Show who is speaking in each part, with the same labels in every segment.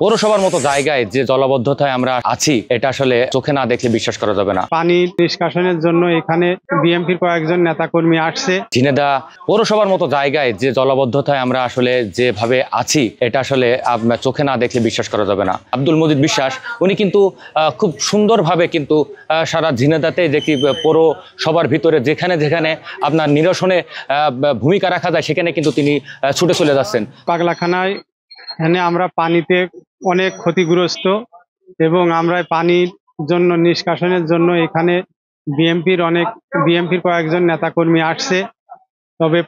Speaker 1: পৌরসভার মতো জায়গায় যে জলাবদ্ধতায় আমরা আছি এটা আসলে চোখে না দেখলে বিশ্বাস করা যাবে না।
Speaker 2: পানি নিষ্কাশনের জন্য এখানে বিএমপির কয়েকজন নেতাকর্মী আসছে।
Speaker 1: ঝিনেদা পৌরসভার মতো জায়গায় যে জলাবদ্ধতায় আমরা আসলে যেভাবে আছি এটা আসলে চোখে না দেখলে বিশ্বাস করা যাবে না। আব্দুল মজিদ বিশ্বাস উনি কিন্তু খুব সুন্দরভাবে কিন্তু সারা ঝিনেদাতে যে কি পৌরসভার ভিতরে যেখানে যেখানে আপনার নিরসনে ভূমিকা রাখা যায় সেখানে কিন্তু তিনি ছুটে চলে যাচ্ছেন।
Speaker 2: পাগলাখানায় এখানে আমরা পানিতে অনেক ক্ষতিগ্রস্ত এবং আমরা পানির জন্য নিষ্কাশনের জন্য এখানে বিএমপির কয়েকজন নেতাকর্মী আসছে, তবে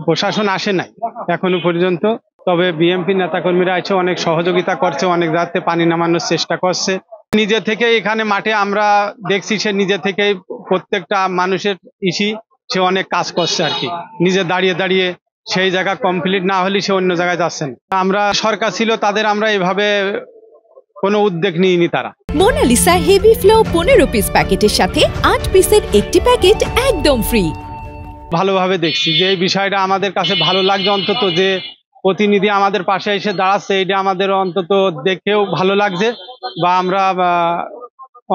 Speaker 2: প্রশাসন আসে নাই এখনো পর্যন্ত। তবে বিএমপি নেতাকর্মীরা এসে অনেক সহযোগিতা করছে, অনেক রাতে পানি নামানোর চেষ্টা করছে। নিজে থেকে এখানে মাঠে আমরা দেখছি সে নিজে থেকে প্রত্যেকটা মানুষের সে অনেক কাজ করছে আর কি, নিজে দাঁড়িয়ে দাঁড়িয়ে সেই জায়গা কমপ্লিট না হলে সে অন্য জায়গায় যাচ্ছেন। আমরা সরকার ছিল তাদের আমরা এভাবে কোনো উদ্যোগ নিইনি। তারা
Speaker 3: মোনালিসা হেভি ফ্লো 15 পিস প্যাকেটের সাথে 8 পিসের একটি প্যাকেট একদম ফ্রি।
Speaker 2: ভালোভাবে দেখছি যে এই বিষয়টা আমাদের কাছে ভালো লাগছে, অন্তত যে প্রতিনিধি আমাদের পাশে এসে দাঁড়াচ্ছে এটা আমাদের অন্তত দেখেও ভালো লাগছে, বা আমরা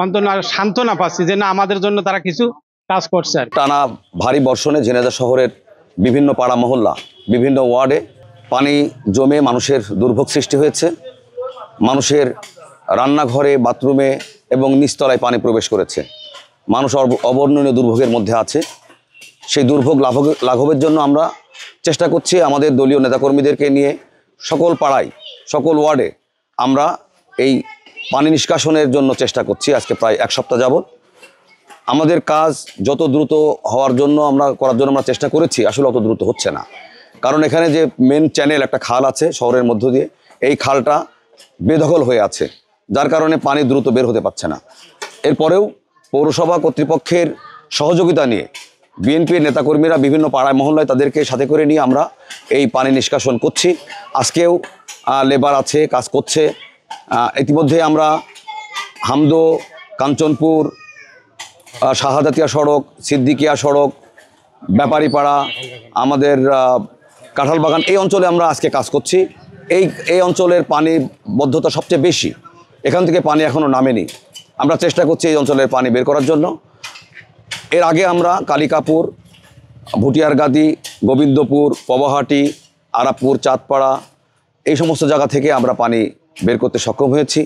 Speaker 2: অন্তত সান্ত্বনা পাচ্ছি যে না আমাদের জন্য তারা কিছু কাজ করছে।
Speaker 4: টানা ভারী বর্ষণে ঝিনাইদহ শহরের বিভিন্ন পাড়া মহল্লা, বিভিন্ন ওয়ার্ডে পানি জমে মানুষের দুর্ভোগ সৃষ্টি হয়েছে। মানুষের রান্নাঘরে, বাথরুমে এবং নিচতলায় পানি প্রবেশ করেছে। মানুষ অবর্ণনীয় দুর্ভোগের মধ্যে আছে। সেই দুর্ভোগ লাঘবের জন্য আমরা চেষ্টা করছি আমাদের দলীয় নেতাকর্মীদেরকে নিয়ে সকল পাড়ায়, সকল ওয়ার্ডে আমরা এই পানি নিষ্কাশনের জন্য চেষ্টা করছি। আজকে প্রায় এক সপ্তাহ যাবৎ আমাদের কাজ যত দ্রুত করার জন্য আমরা চেষ্টা করেছি, আসলে অত দ্রুত হচ্ছে না। কারণ এখানে যে মেন চ্যানেল একটা খাল আছে শহরের মধ্য দিয়ে, এই খালটা বেদখল হয়ে আছে, যার কারণে পানি দ্রুত বের হতে পারছে না। এরপরেও পৌরসভা কর্তৃপক্ষের সহযোগিতা নিয়ে বিএনপির নেতাকর্মীরা বিভিন্ন পাড়ায় মহল্লায় তাদেরকে সাথে করে নিয়ে আমরা এই পানি নিষ্কাশন করছি। আজকেও লেবার আছে, কাজ করছে। ইতিমধ্যে আমরা হামদো, কাঞ্চনপুর, শাহাদাতিয়া সড়ক, সিদ্দিকিয়া সড়ক, ব্যাপারীপাড়া, আমাদের কাঁঠালবাগান, এই অঞ্চলে আমরা আজকে কাজ করছি। এই অঞ্চলের পানি বদ্ধতা সবচেয়ে বেশি, এখান থেকে পানি এখনও নামেনি। আমরা চেষ্টা করছি এই অঞ্চলের পানি বের করার জন্য। এর আগে আমরা কালিকাপুর, ভুটিয়ারগাদি, গোবিন্দপুর, পবাহাটি, আরাপুর, চাঁদপাড়া এই সমস্ত জায়গা থেকে আমরা পানি বের করতে সক্ষম হয়েছি।